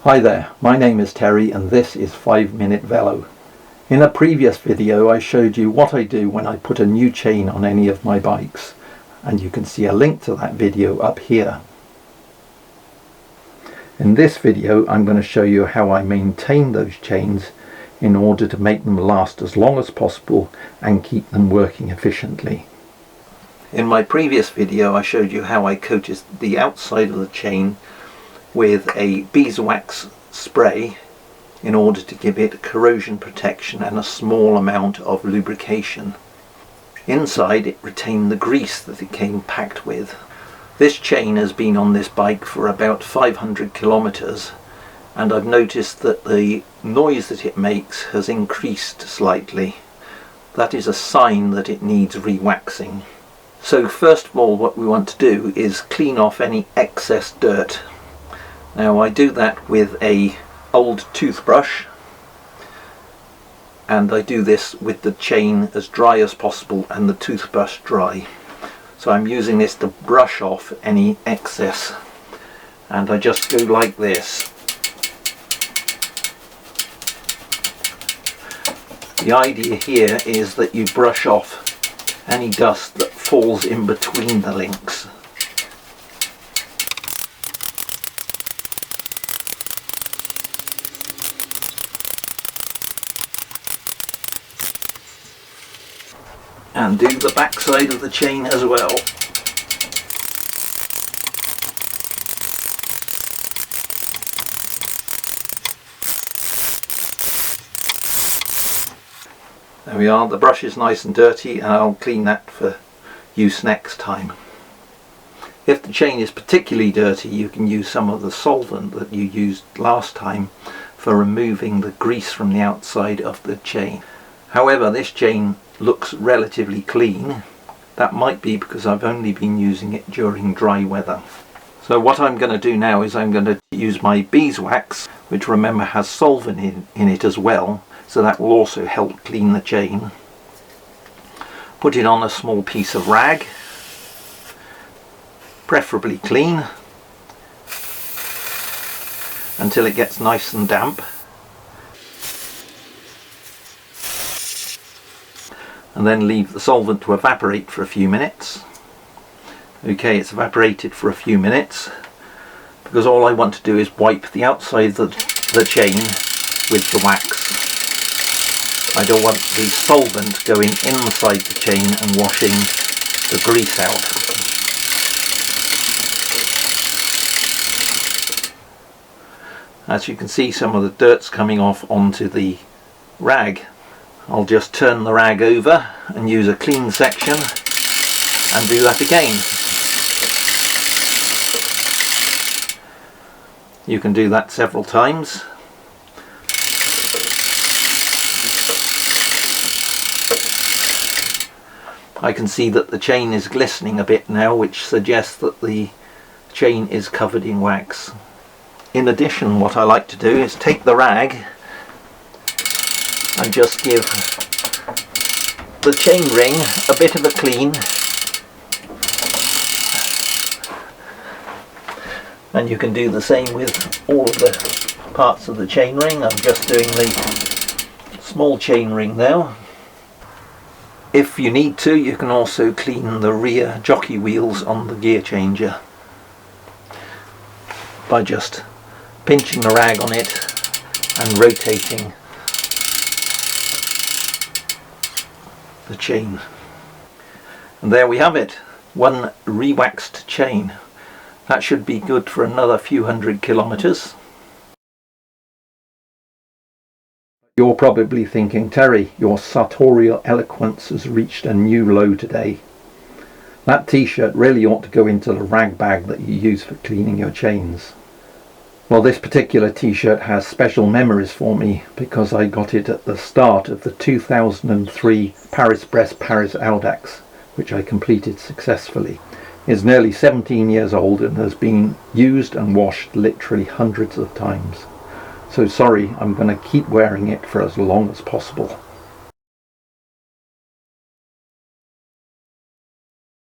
Hi there, my name is Terry and this is 5 Minute Velo. In a previous video I showed you what I do when I put a new chain on any of my bikes, and you can see a link to that video up here. In this video I'm going to show you how I maintain those chains in order to make them last as long as possible and keep them working efficiently. In my previous video I showed you how I coated the outside of the chain with a beeswax spray in order to give it corrosion protection and a small amount of lubrication. Inside it retained the grease that it came packed with. This chain has been on this bike for about 500 kilometers, and I've noticed that the noise that it makes has increased slightly. That is a sign that it needs re-waxing. So first of all, what we want to do is clean off any excess dirt. Now I do that with a old toothbrush, and I do this with the chain as dry as possible and the toothbrush dry. So I'm using this to brush off any excess, and I just go like this. The idea here is that you brush off any dust that falls in between the links. And do the back side of the chain as well. There we are, the brush is nice and dirty, and I'll clean that for use next time. If the chain is particularly dirty, you can use some of the solvent that you used last time for removing the grease from the outside of the chain. However, this chain looks relatively clean. That might be because I've only been using it during dry weather. So what I'm going to do now is I'm going to use my beeswax, which remember has solvent in it as well, so that will also help clean the chain. Put it on a small piece of rag, preferably clean, until it gets nice and damp. And then leave the solvent to evaporate for a few minutes. Okay, it's evaporated for a few minutes, because all I want to do is wipe the outside of the chain with the wax. I don't want the solvent going inside the chain and washing the grease out. As you can see, some of the dirt's coming off onto the rag. I'll just turn the rag over and use a clean section and do that again. You can do that several times. I can see that the chain is glistening a bit now, which suggests that the chain is covered in wax. In addition, what I like to do is take the rag and just give the chain ring a bit of a clean, and you can do the same with all of the parts of the chain ring. I'm just doing the small chain ring now. If you need to, you can also clean the rear jockey wheels on the gear changer by just pinching the rag on it and rotating the chain. And there we have it, one re-waxed chain. That should be good for another few hundred kilometers. You're probably thinking, Terry, your sartorial eloquence has reached a new low today. That t-shirt really ought to go into the rag bag that you use for cleaning your chains. Well, this particular t-shirt has special memories for me, because I got it at the start of the 2003 Paris-Brest-Paris Audax, which I completed successfully. It's nearly 17 years old and has been used and washed literally hundreds of times. So sorry, I'm going to keep wearing it for as long as possible.